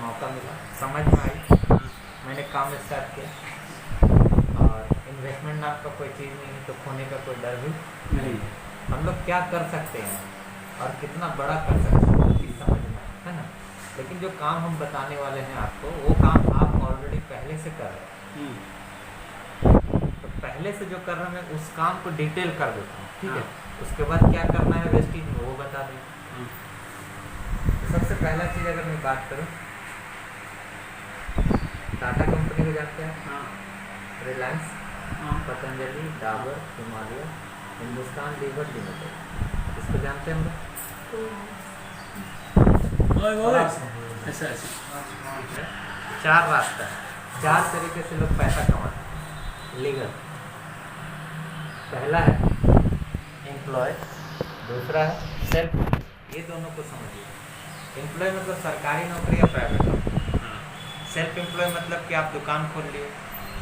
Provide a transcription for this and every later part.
मौका मिला, समझ में आई, मैंने काम स्टार्ट किया। और इन्वेस्टमेंट नाम का कोई चीज़ नहीं है, तो खोने का कोई डर भी नहीं। हम लोग क्या कर सकते हैं और कितना बड़ा कर सकते हैं वो चीज़ समझ में है ना। लेकिन जो काम हम बताने वाले हैं आपको, वो काम आप ऑलरेडी पहले से कर रहे हैं। तो पहले से जो कर रहे हैं मैं उस काम को डिटेल कर देता हूँ, ठीक है। उसके बाद क्या करना है वेस्टेज में वो बता दें। तो सबसे पहला चीज़ अगर मैं बात करूँ, टाटा कंपनी को जानते हैं, रिलायंस, पतंजलि, डाबर, हिमालय, हिंदुस्तान लीवर लिमिटेड, इसको जानते हैं हम लोग। ऐसा चार रास्ता है, चार तरीके से लोग पैसा कमाते हैं लीगल। पहला है एम्प्लॉय, दूसरा है सेल्फ। ये दोनों को समझिए। एम्प्लॉय मतलब सरकारी नौकरी या प्राइवेट नौकरी। सेल्फ एम्प्लॉय मतलब कि आप दुकान खोल लिए,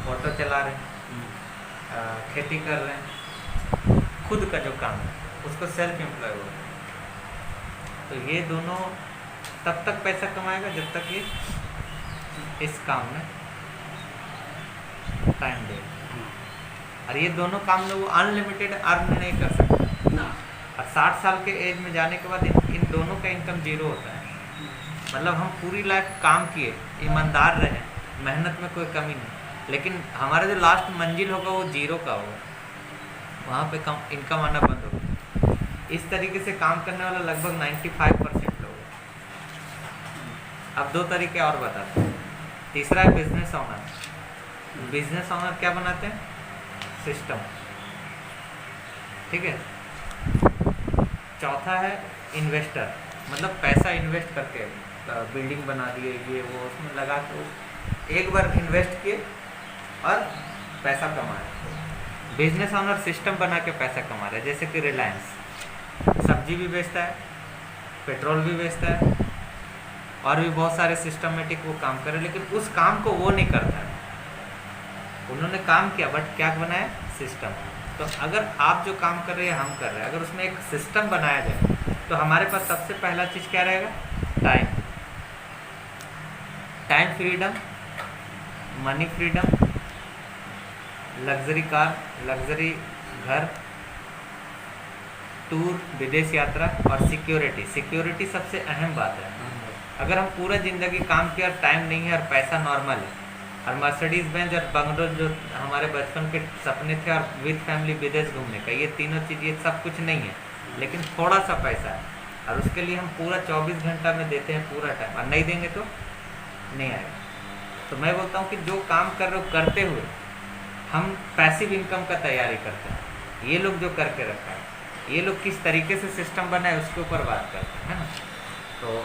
ऑटो चला रहे हैं, खेती कर रहे हैं, खुद का जो काम है उसको सेल्फ एम्प्लॉय बोलते हैं। तो ये दोनों तब तक पैसा कमाएगा जब तक ये इस काम में टाइम देगा। और ये दोनों काम में वो अनलिमिटेड अर्न नहीं कर सकते ना। और 60 साल के एज में जाने के बाद इन दोनों का इनकम जीरो होता है। मतलब हम पूरी लाइफ काम किए, ईमानदार रहे, मेहनत में कोई कमी नहीं, लेकिन हमारा जो लास्ट मंजिल होगा वो जीरो का होगा, वहाँ पे कम इनकम आना बंद होगा। इस तरीके से काम करने वाला लगभग 95% लोग हैं। अब दो तरीके और बताते हैं। तीसरा है बिजनेस ऑनर। बिजनेस ऑनर क्या बनाते हैं? सिस्टम, ठीक है। चौथा है इन्वेस्टर, मतलब पैसा इन्वेस्ट करके बिल्डिंग बना दिए, ये वो उसमें लगा के एक बार इन्वेस्ट किए और पैसा कमाए। बिजनेस ऑनर सिस्टम बना के पैसा कमा रहे हैं, जैसे कि रिलायंस सब्जी भी बेचता है, पेट्रोल भी बेचता है और भी बहुत सारे सिस्टमेटिक वो काम करे, लेकिन उस काम को वो नहीं करता है। उन्होंने काम किया बट क्या बनाया? सिस्टम। तो अगर आप जो काम कर रहे हैं हम कर रहे हैं, अगर उसमें एक सिस्टम बनाया जाए तो हमारे पास सबसे पहला चीज़ क्या रहेगा? Time. Time freedom, money freedom, luxury car, luxury घर, टूर, विदेश यात्रा और सिक्योरिटी। सिक्योरिटी सबसे अहम बात है। अगर हम पूरा ज़िंदगी काम किया और टाइम नहीं है और पैसा नॉर्मल है और मर्सिडीज बेंज और बंगलो जो हमारे बचपन के सपने थे और विद फैमिली विदेश घूमने का, ये तीनों चीज़ ये सब कुछ नहीं है, लेकिन थोड़ा सा पैसा है और उसके लिए हम पूरा 24 घंटा में देते हैं पूरा टाइम, और नहीं देंगे तो नहीं आएगा। तो मैं बोलता हूँ कि जो काम कर रहे हो करते हुए हम पैसिव इनकम का तैयारी करते हैं। ये लोग जो करके रखा है, ये लोग किस तरीके से सिस्टम बनाए उसके ऊपर बात करते हैं ना। तो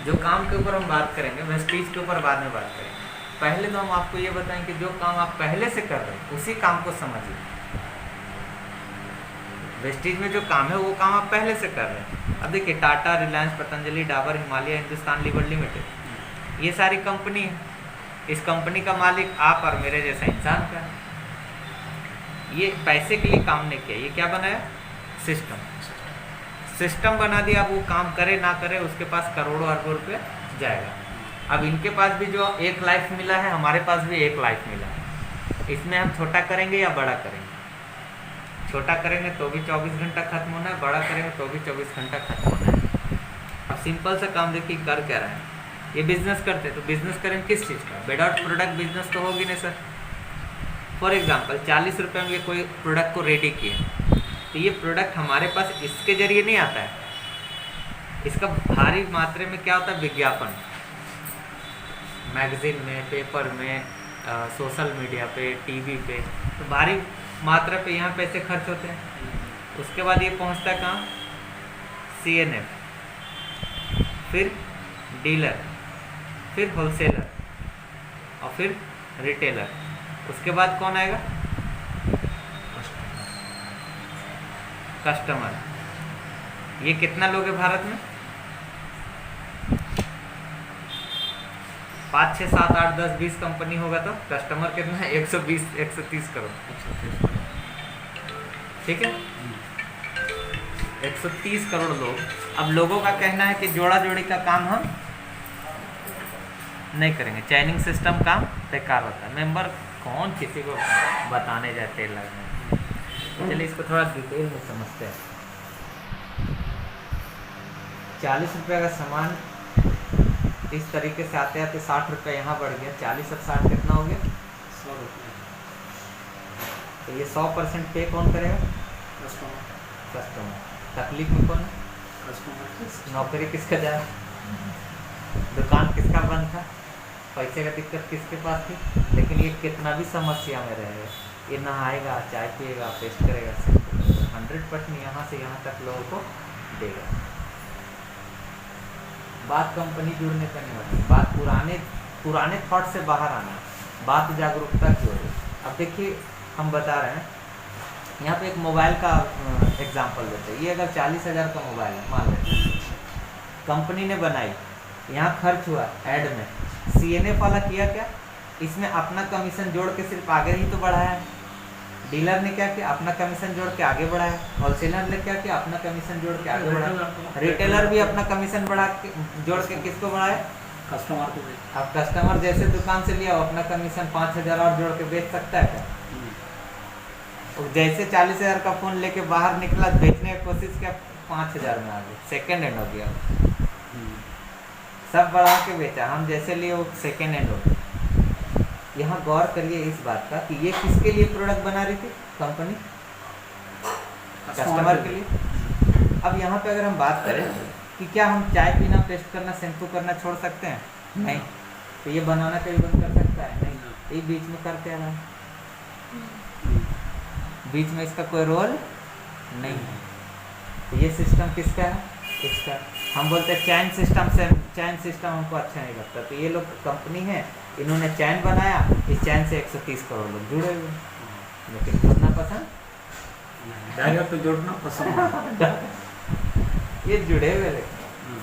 जो काम के ऊपर हम बात करेंगे, वेस्टेज के ऊपर बाद में बात करेंगे। पहले तो हम आपको ये बताएं कि जो काम आप पहले से कर रहे हैं उसी काम को समझिए। वेस्टेज में जो काम है वो काम आप पहले से कर रहे हैं। अब देखिए टाटा, रिलायंस, पतंजलि, डाबर, हिमालय, हिंदुस्तान लीवर लिमिटेड, ये सारी कंपनी है। इस कंपनी का मालिक आप और मेरे जैसा इंसान का है। ये पैसे के लिए काम नहीं किया, ये क्या बनाया? सिस्टम। सिस्टम बना दिया, अब वो काम करे ना करे उसके पास करोड़ों अरबों रुपये जाएगा। अब इनके पास भी जो एक लाइफ मिला है, हमारे पास भी एक लाइफ मिला है। इसमें हम छोटा करेंगे या बड़ा करेंगे? छोटा करेंगे तो भी 24 घंटा खत्म होना है, बड़ा करेंगे तो भी 24 घंटा खत्म होना है। अब सिंपल सा काम देखिए कर क्या रहा है। ये बिजनेस करते हैं तो बिजनेस करेंगे किस चीज़ का? विदाउट प्रोडक्ट बिजनेस तो होगी नहीं सर। फॉर एग्जांपल 40 रुपये में ये कोई प्रोडक्ट को रेडी किए, तो ये प्रोडक्ट हमारे पास इसके जरिए नहीं आता है। इसका भारी मात्रा में क्या होता है? विज्ञापन, मैगजीन में, पेपर में, सोशल मीडिया पे, टीवी पे, तो भारी मात्रा पे यहाँ पैसे खर्च होते हैं। उसके बाद ये पहुँचता है कहाँ? CNF, फिर डीलर, फिर होलसेलर और फिर रिटेलर। उसके बाद कौन आएगा? कस्टमर। ये कितना लोग है भारत में? 5, 6, 7, 8, 10, 20 कंपनी होगा तो कस्टमर कितना है? 120, 130 करोड़। ठीक है, 130 करोड़ लोग। अब लोगों का कहना है कि जोड़ा जोड़ी का काम हम नहीं करेंगे। चैनिंग सिस्टम काम बेकार होता है। मेंबर कौन किसी को बताने जाए तेल लगने। तो चलिए इसको थोड़ा डिटेल में समझते हैं। 40 रुपये का सामान इस तरीके से आते आते 60 रुपये यहाँ बढ़ गया। 40 और 60 कितना हो गया? 100 रुपये। तो ये 100% पे कौन करेगा? कस्टमर। तकलीफ में कौन है? नौकरी किसका जा रहा? दुकान किसका बंद था? पैसे का दिक्कत किसके पास थी? लेकिन ये कितना भी समस्या में रहेगा, ये नहाएगा, चाय पिएगा, पेस्ट करेगा, 100% यहाँ से यहाँ तक लोगों को देगा। बात कंपनी जुड़ने का नहीं होती, बात पुराने थॉट से बाहर आना, बात जागरूकता की हो रही। अब देखिए हम बता रहे हैं, यहाँ पे एक मोबाइल का एग्जांपल देते हैं। ये अगर 40,000 का मोबाइल है मान लेते हैं, कंपनी ने बनाई, यहाँ खर्च हुआ ऐड में, CNF वाला किया क्या? इसमें अपना कमीशन जोड़ के सिर्फ आगे ही तो बढ़ाया है। डीलर ने क्या किया? अपना कमीशन जोड़ के आगे बढ़ाया। होलसेलर ने क्या किया? अपना कमीशन जोड़ के आगे बढ़ाया। रिटेलर भी अपना कमीशन बढ़ा के जोड़ के किसको बढ़ाया? कस्टमर को। अब कस्टमर जैसे दुकान से लिया, अपना कमीशन 5,000 और जोड़ के बेच सकता है क्या? जैसे 40,000 का फ़ोन लेके बाहर निकला, बेचने की कोशिश किया, 5,000 में आ गया, सेकेंड हैंड हो गया। सब बढ़ा के बेचा, हम जैसे लिए वो सेकेंड हैंड हो गया। यहाँ गौर करिए इस बात का कि ये किसके लिए प्रोडक्ट बना रही थी कंपनी? कस्टमर के लिए। अब यहाँ पे अगर हम बात करें कि क्या हम चाय पीना, पेस्ट करना, शैम्पू करना छोड़ सकते हैं? नहीं। तो ये बनाना कभी बंद कर सकता है? नहीं। ये बीच में करते आ रहा है, बीच में इसका कोई रोल नहीं है। तो ये सिस्टम किसका है? इसका। हम बोलते हैं चैन सिस्टम से, चैन सिस्टम हमको अच्छा नहीं लगता। तो ये लोग कंपनी है, इन्होंने चैन बनाया, इस चैन से 130 करोड़ लोग जुड़े हुए, लेकिन जुड़ना पसंद डायरेक्ट तो जुड़ना पसंद ये जुड़े हुए। लेकिन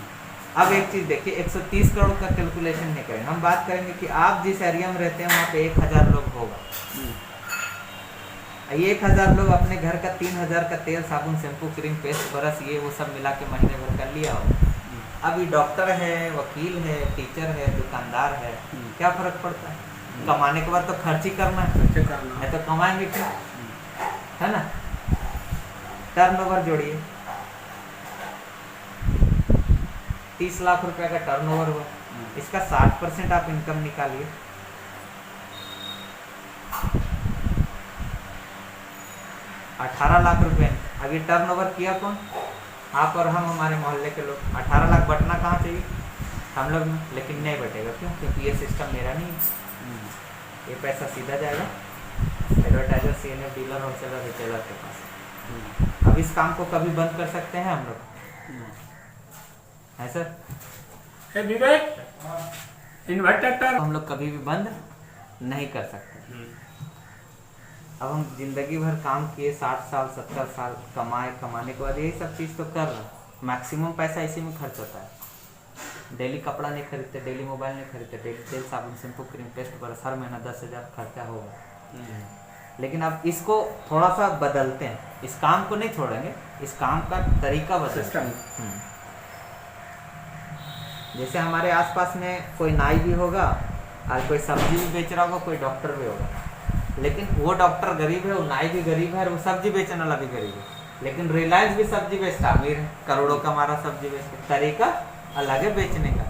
अब एक चीज़ देखिए, 130 करोड़ का कैलकुलेशन नहीं करेंगे, हम बात करेंगे कि आप जिस एरिया में रहते हैं वहाँ पे 1,000 लोग होगा। 1,000 लोग अपने घर का 3,000 का तेल, साबुन, शैम्पू, क्रीम, पेस्ट, ब्रश, ये वो सब मिला के महीने भर कर लिया हो। अब ये डॉक्टर है, वकील है, टीचर है, दुकानदार है, क्या फर्क पड़ता है? कमाने के बाद तो खर्च ही करना है, नहीं तो कमाएंगे क्या? है ना? टर्नओवर जोड़िए, 30 लाख रुपए का टर्नओवर हुआ, इसका 60% आप इनकम निकालिए। 18 लाख रुपए। अभी टर्नओवर किया कौन? आप और हम, हमारे मोहल्ले के लोग। 18 लाख बटना कहाँ चाहिए? हम लोग में। लेकिन नहीं बटेगा, क्यों? क्योंकि ये सिस्टम मेरा नहीं है। ये पैसा सीधा जाएगा advertiser, CNF, dealer, wholesaler, retailer के पास। अब इस काम को कभी बंद कर सकते हैं हम लोग? है सर? विवेक इन्वर्टर हम लोग कभी भी बंद नहीं कर सकते। अब हम जिंदगी भर काम किए, 60 साल 70 साल कमाने के बाद यही सब चीज़ तो कर रहे, मैक्सिमम पैसा इसी में खर्च होता है। डेली कपड़ा नहीं खरीदते, डेली मोबाइल नहीं खरीदते, डेली तेल, साबुन, शैम्पू, क्रीम, पेस्ट, ब्रश, हर महीना 10,000 खर्चा होगा। लेकिन अब इसको थोड़ा सा बदलते हैं, इस काम को नहीं छोड़ेंगे, इस काम का तरीका बदलते हैं। जैसे हमारे आसपास में कोई नाई भी होगा, और कोई सब्जी भी बेच रहा होगा, कोई डॉक्टर भी होगा। लेकिन वो डॉक्टर गरीब है, वो नाई भी गरीब है, और वो सब्जी बेचने वाला भी गरीब है। लेकिन रिलायंस भी सब्जी बेचता, अमीर है, करोड़ों का हमारा सब्जी बेचता, तरीका अलग है बेचने का।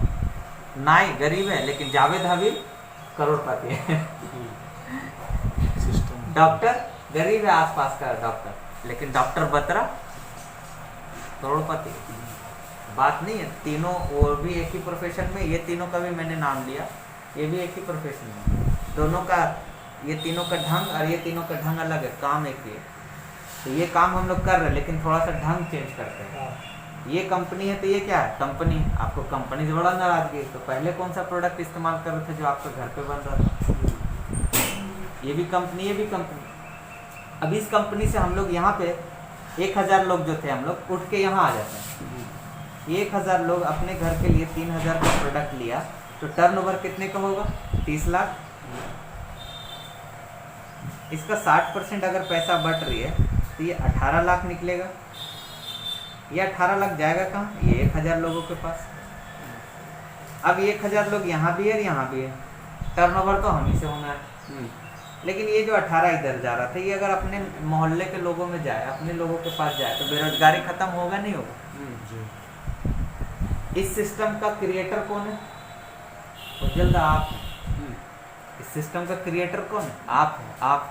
नाई गरीब है, लेकिन जावेद हबीब करोड़पति है। डॉक्टर गरीब है, आसपास का डॉक्टर, लेकिन डॉक्टर बत्रा करोड़पति। बात नहीं है, तीनों वो भी एक ही प्रोफेशन में, ये तीनों का भी मैंने नाम लिया, ये भी एक ही प्रोफेशन में, दोनों का, ये तीनों का ढंग और ये तीनों का ढंग अलग है, काम एक ही है। तो ये काम हम लोग कर रहे हैं, लेकिन थोड़ा सा ढंग चेंज करते हैं। ये कंपनी है, तो ये क्या है? कंपनी। आपको कंपनी से बड़ा नाराजगी है, तो पहले कौन सा प्रोडक्ट इस्तेमाल कर रहे थे जो आपके घर पे बन रहा था? ये भी कंपनी, ये भी कंपनी। अब इस कंपनी से हम लोग यहाँ पे 1,000 लोग जो थे, हम लोग उठ के यहाँ आ जाते हैं। 1,000 लोग अपने घर के लिए 3,000 का प्रोडक्ट लिया, तो टर्नओवर कितने का होगा? 30 लाख। इसका 60% अगर पैसा बट रही है, तो ये 18 लाख निकलेगा। ये 18 लाख जाएगा कहाँ? ये 1,000 लोगों के पास। अब 1000 लोग यहाँ भी है और यहाँ भी है, टर्नओवर तो हम ही से होना है। लेकिन ये जो 18 इधर जा रहा था, ये अगर अपने मोहल्ले के लोगों में जाए, अपने लोगों के पास जाए, तो बेरोजगारी खत्म होगा नहीं होगा? इस सिस्टम का क्रिएटर कौन है? उज्जवल दा आप हैं। इस सिस्टम का क्रिएटर कौन है? आप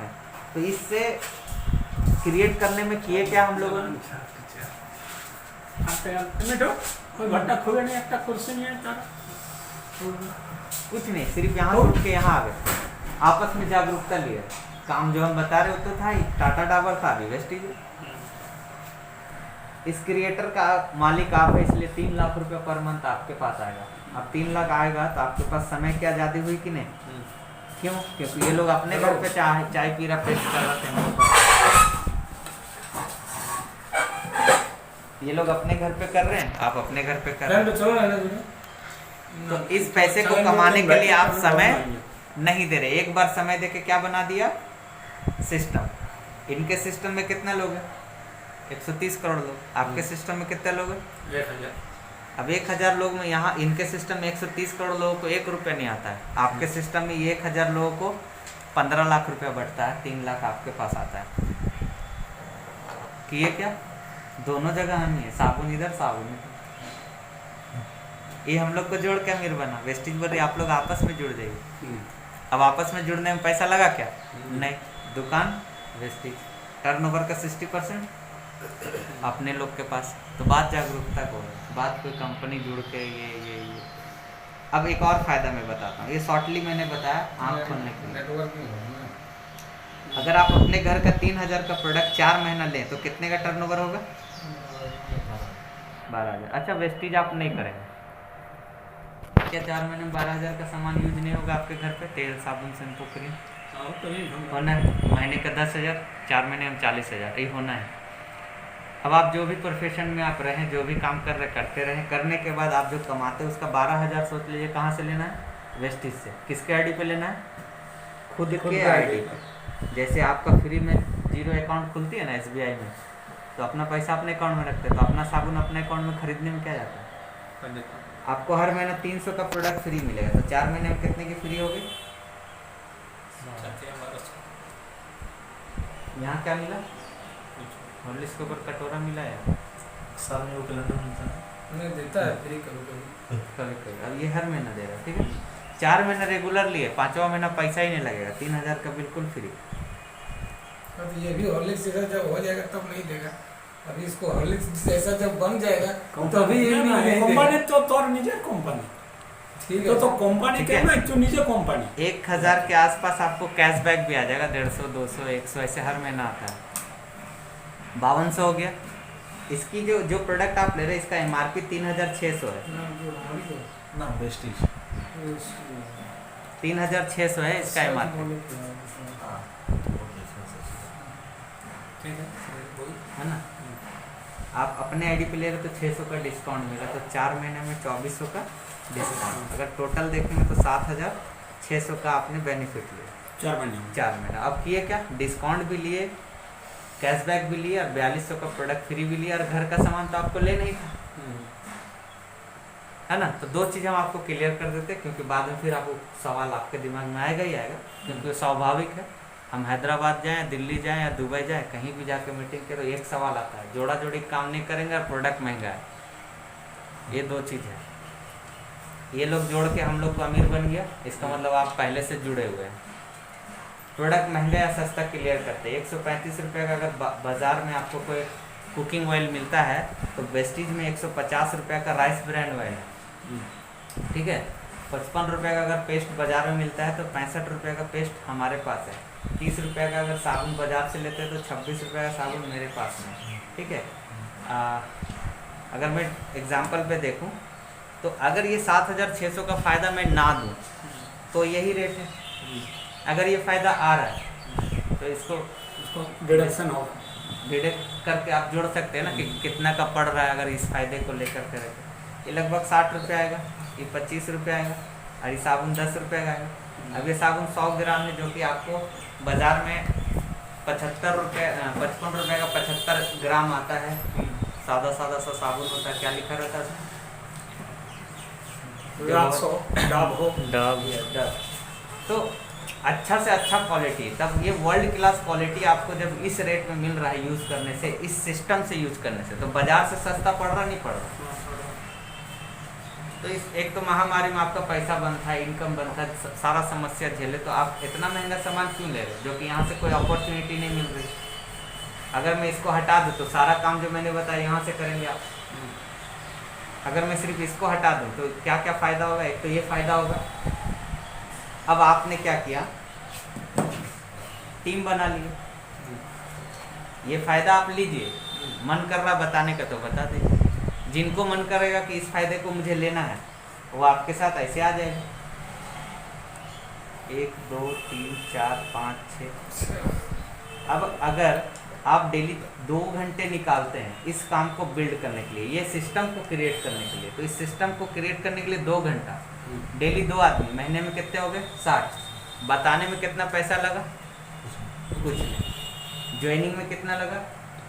हैं। तो इससे क्रिएट करने में किए क्या हम लोगों ने? कुछ नहीं, सिर्फ यहाँ से उठ के यहाँ आ गए, आपस में जागरूकता लिए। काम जो हम बता रहे होते था ही, टाटा डाबर था, अभी वेस्टीज है। इस क्रिएटर का मालिक आप है, इसलिए 3 लाख रुपया पर मंथ आपके पास आएगा। अब 3 लाख आएगा तो आपके पास समय की आज़ादी हुई कि नहीं? क्यों? क्योंकि ये लोग अपने घर पे चाय पी रहा, पेस्ट कर रहे थे, ये लोग अपने घर पे कर रहे हैं, आप अपने घर पे कर रहे हैं। तो इस पैसे को कमाने के लिए आप समय नहीं दे रहे। एक बार समय देके क्या बना दिया? सिस्टम। इनके सिस्टम में कितने लोग हैं? 130 करोड़ लोग। आपके सिस्टम में कितने लोग हैं? 1000। अब 1000 लोग में यहाँ इनके सिस्टम में 130 करोड़ लोगों को 1 रुपया नहीं आता है। आपके सिस्टम में ये 1000 लोगों को 15 लाख रुपया बढ़ता है, 3 लाख आपके पास आता है। कि ये क्या? दोनों जगह हम ही है, साबुन इधर साबुन इधर। ये हम लोग को जोड़ के अमीर बना। वेस्टिज बोल रही आप लोग आपस में जुड़ जाइए। अब आपस में जुड़ने में पैसा लगा क्या? नहीं। दुकान वेस्टिज, टर्नओवर का 60% अपने लोग के पास। तो बात जागरूकता को है, बात कोई कंपनी जुड़ के ये। अब एक और फायदा मैं बताता हूँ, ये शॉर्टली मैंने बताया आँख खोलने के लिए। अगर आप अपने घर का 3000 का प्रोडक्ट 4 महीना लें तो कितने का टर्नओवर होगा? 12,000। अच्छा, वेस्टिज आप नहीं करेंगे क्या? 4 महीने में 12,000 का सामान यूज नहीं होगा आपके घर पे? तेल, साबुन, शैम्पू, क्रीम होना है। महीने का 10,000, 4 महीने में 40,000, ये होना है। अब आप जो भी प्रोफेशन में आप रहें, जो भी काम कर रहे करते रहें, करने के बाद आप जो कमाते हैं उसका 12,000 सोच लीजिए कहाँ से लेना है? वेस्टिज से। किसके आईडी पे लेना है? खुद के आईडी पे। जैसे आपका फ्री में 0 अकाउंट खुलती है ना SBI में, तो अपना पैसा अपने अकाउंट में रखते हैं, तो अपना साबुन अपने अकाउंट में खरीदने में क्या जाता है? आपको हर महीना 300 का प्रोडक्ट फ्री मिलेगा, तो 4 महीने में कितने की फ्री होगी? यहाँ क्या मिला? हॉर्लिक्स के ऊपर कटोरा मिला है, साल में वो कैलेंडर मिलता है, देता है फ्री कभी। अब ये हर महीना दे रहा है, ठीक है। 4 महीना रेगुलर लिए, 5वां महीना पैसा ही नहीं लगेगा, 3000 का बिल्कुल फ्री। अब ये भी हॉर्लिक्स जैसा जब हो जाएगा तब नहीं देगा। अभी इसको हॉर्लिक्स जैसा जब बन जाएगा तभी ये नहीं देगा। কোম্পানি তো তোর নিজের কোম্পানি, ठीक तो है। तो কোম্পানি ठीक है। কেন একটু নিজে কোম্পানি। 1000 के आसपास आपको कैशबैक भी आ जाएगा, 150, 200, 100 ऐसे हर महीना आता है। 5200 हो गया। इसकी जो प्रोडक्ट आप ले रहे हैं इसका MRP 3600 है। ना वेस्टिज 3600 है इसका MRP, ठीक है है ना। आप अपने आईडी पे ले रहे तो 600 का डिस्काउंट मिला, तो 4 महीने में 2400 का डिस्काउंट। अगर टोटल देखेंगे तो 7600 का आपने बेनिफिट लिया 4 महीने में। 4 महीना। अब किए क्या? डिस्काउंट भी लिए, कैशबैक भी लिए और 4200 का प्रोडक्ट फ्री भी लिया, और घर का सामान तो आपको ले नहीं था, है ना। तो 2 चीज़ हम आपको क्लियर कर देते, क्योंकि बाद में फिर आपको सवाल आपके दिमाग में आएगा ही आएगा, क्योंकि स्वाभाविक है। हम हैदराबाद जाएं, दिल्ली जाएं या दुबई जाएं, कहीं भी जाके मीटिंग के तो एक सवाल आता है, जोड़ा जोड़ी काम नहीं करेंगे और प्रोडक्ट महंगा है। ये 2 चीज़ है। ये लोग जोड़ के हम लोग को अमीर बन गया, इसका मतलब आप पहले से जुड़े हुए हैं। प्रोडक्ट महंगा या सस्ता क्लियर करते हैं। 135 रुपये का अगर बाज़ार में आपको कोई कुकिंग ऑयल मिलता है, तो वेस्टिज में 150 रुपये का राइस ब्रांड ऑयल है, ठीक है। 55 रुपये का अगर पेस्ट बाज़ार में मिलता है, तो 65 रुपये का पेस्ट हमारे पास है। 30 रुपये का अगर साबुन बाज़ार से लेते हैं तो 26 रुपये का साबुन मेरे पास में, ठीक है। अगर मैं एग्जांपल पे देखूं तो अगर ये 7600 का फ़ायदा मैं ना दूं तो यही रेट है। अगर ये फ़ायदा आ रहा है तो इसको डिडक्शन होगा, डिडक्ट करके आप जोड़ सकते हैं ना कि कितना का पड़ रहा है। अगर इस फायदे को लेकर के रखें, ये लगभग 60 रुपये आएगा, ये 25 रुपये आएगा, और ये साबुन 10 रुपये का आएगा। अब ये साबुन 100 ग्राम है, जो कि आपको बाज़ार में 55 रुपये का 75 ग्राम आता है। सादा सा साबुन होता है, क्या लिखा रहता है विराट हो, डाब हो। डब। तो अच्छा से अच्छा क्वालिटी, तब ये वर्ल्ड क्लास क्वालिटी आपको जब इस रेट में मिल रहा है यूज़ करने से, इस सिस्टम से यूज़ करने से, तो बाज़ार से सस्ता पड़ रहा नहीं पड़ रहा। तो इस एक तो महामारी में आपका पैसा बंद था, इनकम बंद था, सारा समस्या झेले, तो आप इतना महंगा सामान क्यों ले रहे हो जो कि यहाँ से कोई अपॉर्चुनिटी नहीं मिल रही। अगर मैं इसको हटा दूँ तो सारा काम जो मैंने बताया यहाँ से करेंगे आप। अगर मैं सिर्फ इसको हटा दूँ तो क्या क्या फ़ायदा होगा। एक तो ये फ़ायदा होगा, अब आपने क्या किया, टीम बना लिए, ये फ़ायदा आप लीजिए, मन कर रहा बताने का तो बता दीजिए। जिनको मन करेगा कि इस फायदे को मुझे लेना है, वो आपके साथ ऐसे आ जाएगा। 1 2 3 4 5 6। अब अगर आप डेली 2 घंटे निकालते हैं इस काम को बिल्ड करने के लिए, ये सिस्टम को क्रिएट करने के लिए, तो इस सिस्टम को क्रिएट करने के लिए 2 घंटा, डेली 2 आदमी, महीने में कितने हो गए 60। बताने में कितना पैसा लगा, कुछ नहीं। ज्वाइनिंग में कितना लगा,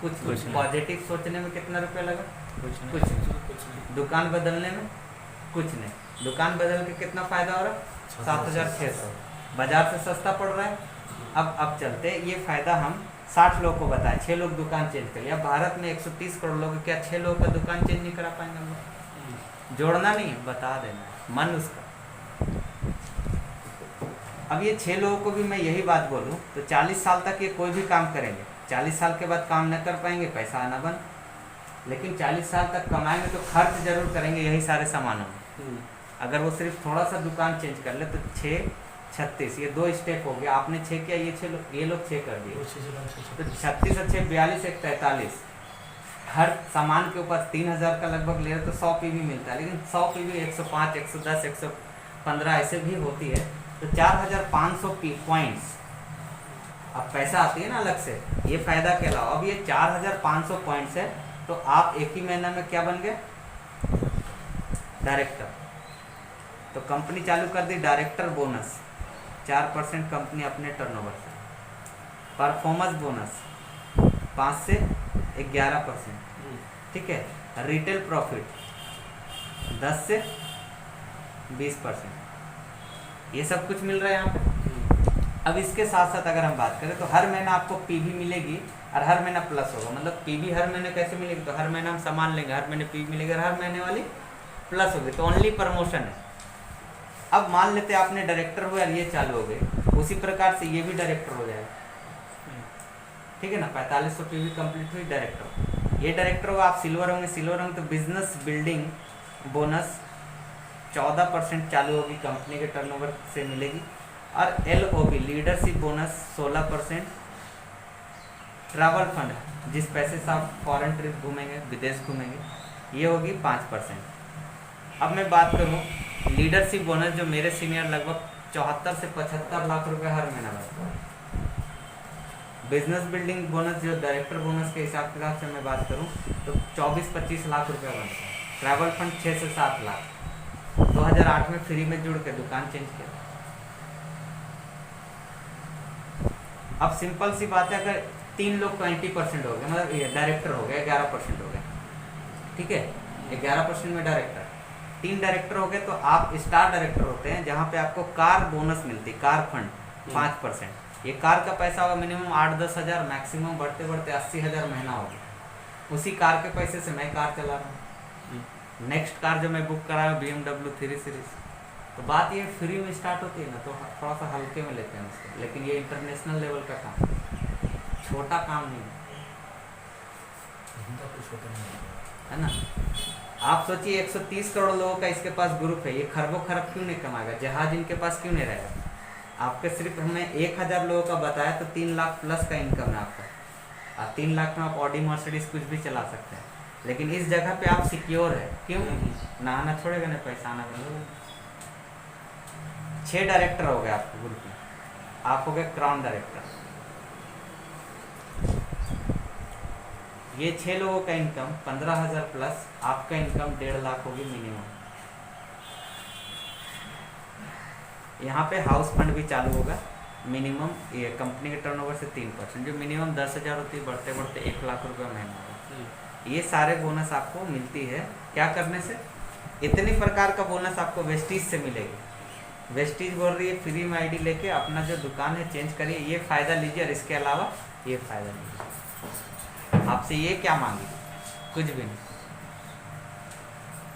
कुछ नहीं। पॉजिटिव सोचने में कितना रुपया लगा, कुछ नहीं। दुकान बदलने में कुछ नहीं। दुकान बदल के कितना फ़ायदा हो रहा, 7600, बाजार से सस्ता पड़ रहा है। अब चलते, ये फ़ायदा हम 60 लोगों को बताएं, 6 लोग दुकान चेंज कर लिया। भारत में 130 करोड़ लोग, क्या 6 लोगों का दुकान चेंज नहीं करा पाएंगे हम लोग। जोड़ना नहीं है, बता देना मन उसका। अब ये 6 लोगों को भी मैं यही बात बोलूँ तो 40 साल तक ये कोई भी काम करेंगे, 40 साल के बाद काम न कर पाएंगे, पैसा आना बंद। लेकिन 40 साल तक कमाएंगे तो खर्च जरूर करेंगे यही सारे सामानों में। अगर वो सिर्फ थोड़ा सा दुकान चेंज कर ले तो 6 36, ये 2 स्टेप हो गया। आपने 6 किया, ये लोग 6 कर दिए, तो 36 और 6 42, 1 43। हर सामान के ऊपर 3000 का लगभग ले रहे तो 100 पीवी मिलता है। लेकिन 100 पीवी 105, 110, 115 ऐसे भी होती है, तो 4500 पॉइंट्स। अब पैसा आती है ना अलग से, ये फ़ायदा के अलावा अब ये 4500 पॉइंट्स है, तो आप एक ही महीना में क्या बन गए, डायरेक्टर। तो कंपनी चालू कर दी डायरेक्टर बोनस, 4% कंपनी अपने टर्नओवर से। परफॉर्मेंस बोनस 5 से 11%, ठीक है। रिटेल प्रॉफिट 10 से 20%, ये सब कुछ मिल रहा है यहाँ पे। अब इसके साथ साथ अगर हम बात करें तो हर महीना आपको पीवी मिलेगी और हर महीना प्लस होगा। मतलब पीवी हर महीने कैसे मिलेगी, तो हर महीना हम सामान लेंगे, हर महीने पीवी मिलेगी और हर महीने वाली प्लस होगी, तो ओनली प्रमोशन है। अब मान लेते हैं आपने डायरेक्टर हुए और ये चालू हो गए, उसी प्रकार से ये भी डायरेक्टर हो जाएगा, ठीक है ना। 4500 पीवी कंप्लीट हुई, डायरेक्टर। ये डायरेक्टर होगा, आप सिल्वर होंगे तो बिजनेस बिल्डिंग बोनस 14% चालू होगी, कंपनी के टर्नओवर से मिलेगी। और LOB leadership bonus 16%। Travel fund, जिस पैसे से आप फॉरेन ट्रिप घूमेंगे, विदेश घूमेंगे, ये होगी 5%। अब मैं बात करूँ लीडरशिप बोनस, जो मेरे सीनियर लगभग 74 से 75 लाख रुपए हर महीना लगता है। बिजनेस बिल्डिंग बोनस, जो डायरेक्टर बोनस के हिसाब किताब से मैं बात करूँ तो 24-25 लाख रुपया बनता है। ट्रैवल फंड 6 से 7 लाख। 2008 में फ्री में जुड़ के दुकान चेंज किया। अब सिंपल सी बात है, अगर 3 लोग 20% हो गए, मतलब ये डायरेक्टर हो गया 11% हो गया, ठीक है। 11% में डायरेक्टर, 3 डायरेक्टर हो गए तो आप स्टार डायरेक्टर होते हैं, जहाँ पे आपको कार बोनस मिलती, कार फंड 5%। ये कार का पैसा होगा मिनिमम 8-10 हज़ार, मैक्सिमम बढ़ते बढ़ते 80,000 महीना होगा। उसी कार के पैसे से मैं कार चला रहा हूँ। नेक्स्ट कार जो मैं बुक करा हूँ BMW 3 सीरीज, तो बात ये फ्री में स्टार्ट होती है ना, तो थोड़ा सा हल्के में लेते हैं उसको। लेकिन ये इंटरनेशनल लेवल का काम, छोटा काम नहीं है ना। आप सोचिए 130 करोड़ लोगों का इसके पास ग्रुप है, ये खरबों खरब क्यों नहीं कमाएगा, जहाज इनके पास क्यों नहीं रहेगा। आपके सिर्फ हमने 1000 लोगों का बताया तो 3 लाख प्लस का इनकम है आपका। 3 लाख में आप ऑडी मर्सिडीज कुछ भी चला सकते हैं। लेकिन इस जगह पे आप सिक्योर है, क्यों, ना आना छोड़ेगा ना पैसा आना बंद। 6 डायरेक्टर हो गए आपके ग्रुप में, आप हो गए क्राउन डायरेक्टर। ये 6 लोगों का इनकम 15,000 प्लस, आपका इनकम 1.5 लाख होगी मिनिमम। यहाँ पे हाउस फंड भी चालू होगा मिनिमम, ये कंपनी के टर्नओवर से 3%, जो मिनिमम 10,000 होती है, बढ़ते बढ़ते 1 लाख रुपये महीना होगा। ये सारे बोनस आपको मिलती है क्या करने से, इतनी प्रकार का बोनस आपको वेस्टीज से मिलेगी। वेस्टीज बोल रही है फ्री में आईडी लेके अपना जो दुकान है चेंज करिए, ये फ़ायदा लीजिए और इसके अलावा ये फ़ायदा लीजिए। आपसे ये क्या मांगी? कुछ भी नहीं।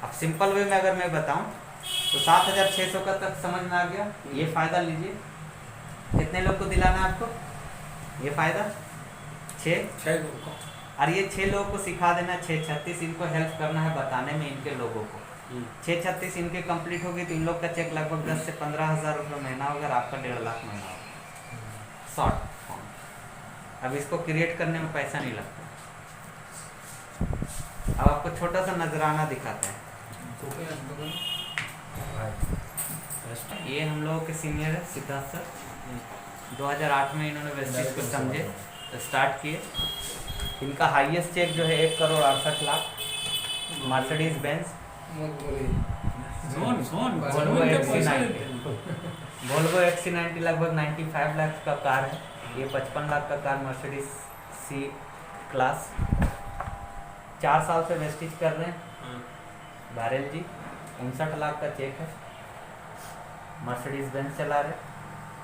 अब सिंपल वे में अगर मैं बताऊं तो 7,600 का तक समझ में आ गया। ये फ़ायदा लीजिए। कितने लोग को दिलाना है आपको ये फ़ायदा? 6 लोगों को। और ये 6 लोगों को सिखा देना, 636 इनको हेल्प करना है बताने में इनके लोगों को। 636 इनके कंप्लीट होगी तो इन लोग का चेक लगभग 10 से 15 हज़ार रुपये महीना होगा और आपका 1.5 लाख महीना होगा शॉर्ट फॉर्म। अब इसको क्रिएट करने में पैसा नहीं लगता। अब आपको छोटा सा नजराना दिखाते हैं। ये हम लोगों के सीनियर है सिद्धार्थ सर। 2008 में इन्होंने वेस्टीज को समझे स्टार्ट किए। इनका हाईएस्ट चेक जो है 1,68,00,000 मर्सिडीज बेंज वोल्वो XC90 लगभग 95 लाख का कार है। ये 55 लाख का कार मर्सिडीज सी क्लास। 4 साल से वेस्टीज कर रहे हैं बैरेल जी। 59 लाख का चेक है। मर्सिडीज बेंज चला रहे।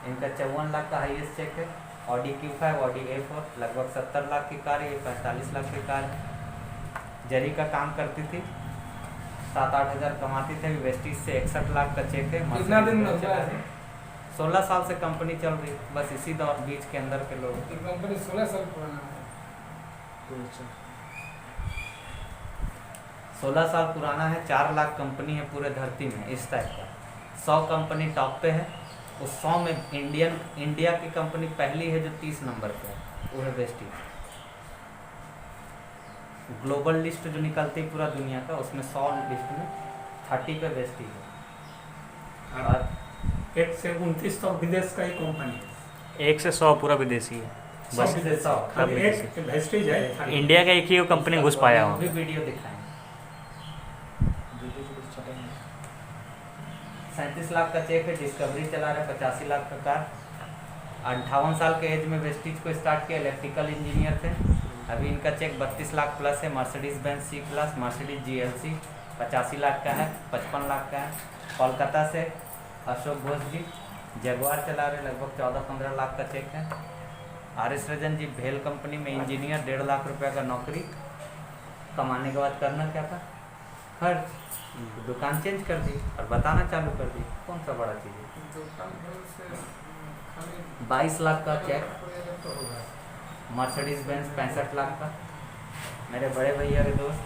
इनका 54 लाख का हाईएस्ट चेक है। ऑडी Q5 ऑडी A4 लगभग 70 लाख की कार है। ये 45 लाख की कार है। जरी का काम करती थी, 7-8 हज़ार कमाती थे। वेस्टीज से 61 लाख का चेक है। कितना दिन में चला रहे। 16 साल से कंपनी चल रही है। बस इसी दौर बीच के अंदर के लोग। कंपनी 16 साल पुराना है। 16 साल पुराना है। 4 लाख कंपनी है पूरे धरती में इस टाइप का। 100 कंपनी टॉप पे है। उस 100 में इंडिया की कंपनी पहली है जो 30 नंबर पे है, वो है वेस्टीज। ग्लोबल लिस्ट जो निकलती है पूरा दुनिया का, उसमें 100 लिस्ट में 30 पे वेस्टीज है। और 1 से 29 तक विदेश का ही कंपनी है। 1 से 100 पूरा विदेशी है। बस सब से 100 खाली एक वेस्टीज है। इंडिया का एक ही कंपनी घुस पाया भी हो। वीडियो दिखाएं। 37 लाख का चेक है। डिस्कवरी चला रहा है। 85 लाख का कार। 58 साल के एज में वेस्टीज को स्टार्ट किया। इलेक्ट्रिकल इंजीनियर थे। अभी इनका चेक 32 लाख प्लस है। Mercedes Benz C class, Mercedes GLC 85 lakh का है। 55 लाख का है। कोलकाता से अशोक घोष जी जगुआर चला रहे। लगभग 14-15 लाख का चेक है। RS रजन जी भेल कंपनी में इंजीनियर, 1.5 लाख रुपये का नौकरी। कमाने के बाद करना क्या था? खर्च। दुकान चेंज कर दी और बताना चालू कर दी। कौन सा बड़ा चीज़ है? 22 लाख का चेक। मर्सिडीज बेंज 65 लाख का। मेरे बड़े भैया के दोस्त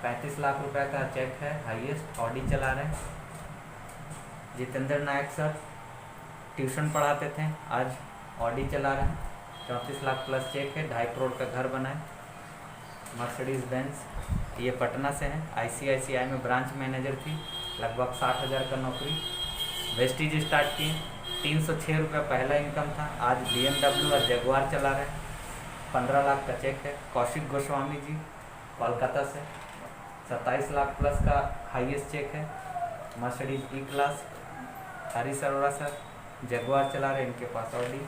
35 लाख रुपए का चेक है। हाईएस्ट ऑडी चला रहे हैं। जितेंद्र नायक सर ट्यूशन पढ़ाते थे, आज ऑडी चला रहे हैं। 34 लाख प्लस चेक है। 2.5 करोड़ का घर बना है। मर्सिडीज बेंज ये पटना से है। ICICI में ब्रांच मैनेजर थी। लगभग 60 हज़ार का नौकरी। वेस्टीज स्टार्ट किए। 306 रुपये पहला इनकम था। आज BMW और जगुआर चला रहे। 15 लाख का चेक है। कौशिक गोस्वामी जी कोलकाता से 27 लाख प्लस का हाईएस्ट चेक है। Mercedes E class. Harish Arora sir Jaguar चला रहे। इनके पास ऑडी।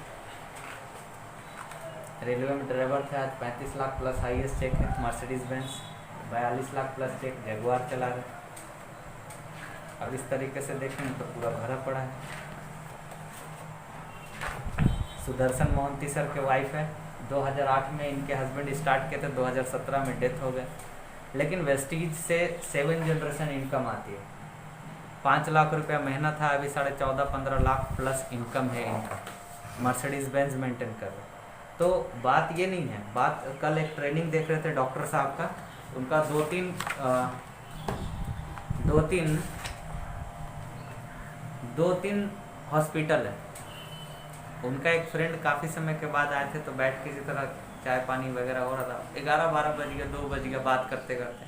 रेलवे में ड्राइवर थे। आज 35 लाख प्लस हाईएस्ट चेक है। Mercedes Benz 42 lakh plus cheque Jaguar चला रहे। अब इस तरीके से देखें तो पूरा भरा पड़ा है। सुदर्शन मोहंती सर के वाइफ है। 2008 में इनके हस्बैंड स्टार्ट किए थे। 2017 में डेथ हो गए। लेकिन वेस्टीज से 7 जनरेशन इनकम आती है। 5 लाख रुपया महीना था। अभी 14.5-15 लाख प्लस इनकम है इनका। मर्सिडीज बेंज मेंटेन कर रहे। तो बात ये नहीं है। बात कल एक ट्रेनिंग देख रहे थे डॉक्टर साहब का। उनका दो तीन हॉस्पिटल है। उनका एक फ्रेंड काफ़ी समय के बाद आए थे तो बैठ के इसी तरह चाय पानी वगैरह हो रहा था। 11-12 बज गया, 2 बज गया बात करते करते।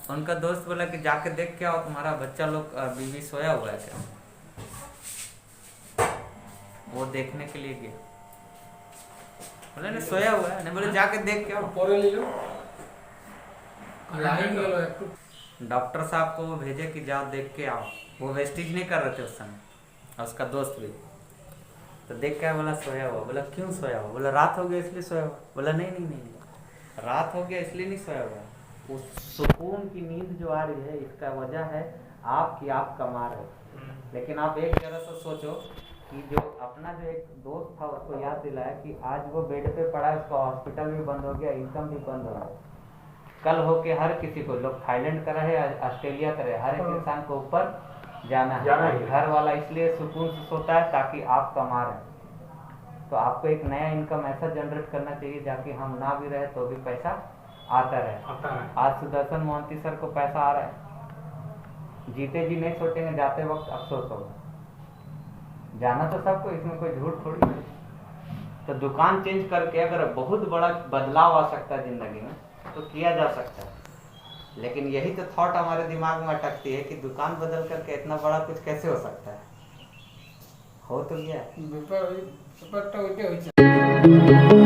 उनका दोस्त बोला कि जाके देख के आओ, तुम्हारा बच्चा लोग बीवी सोया हुआ है क्या? वो देखने के लिए गया। बोले नहीं सोया हुआ है। नहीं बोले जाके देख के आओ। डॉक्टर साहब को वो भेजे कि जाओ देख के आओ। वो वेस्टीज नहीं कर रहे थे उस समय, और उसका दोस्त भी। तो देख के बोला सोया हुआ। बोला क्यों सोया हुआ? बोला रात हो गया इसलिए सोया हुआ। बोला नहीं, रात हो गया इसलिए नहीं सोया हुआ, वो सुकून की नींद जो आ रही है, इसका वजह है आप कमा रहे हो। लेकिन आप एक जरा सा सोचो कि जो अपना जो एक दोस्त था उसको याद दिलाया कि आज वो बेड पे पड़ा है, उसका हॉस्पिटल भी बंद हो गया, इनकम भी बंद हो गया। कल हो के हर किसी को, लोग थाईलैंड का रहे, ऑस्ट्रेलिया का रहे, हर एक इंसान को ऊपर जाना है। घर वाला इसलिए सुकून से सोता है ताकि आप कमा रहे हैं। तो आपको एक नया इनकम ऐसा जनरेट करना चाहिए जाकि हम ना भी रहे तो भी पैसा आता रहे। आज सुदर्शन मोहंती सर को पैसा आ रहा है, जीते जी नहीं सोचेंगे, जाते वक्त अफसोस होगा। जाना तो सबको, इसमें कोई झूठ थोड़ी है। तो दुकान चेंज करके अगर बहुत बड़ा बदलाव आ सकता है जिंदगी में तो किया जा सकता है। लेकिन यही तो थॉट हमारे दिमाग में अटकती है कि दुकान बदल करके इतना बड़ा कुछ कैसे हो सकता है। हो तो गया ব্যাপারটা ওইটা হয়েছে।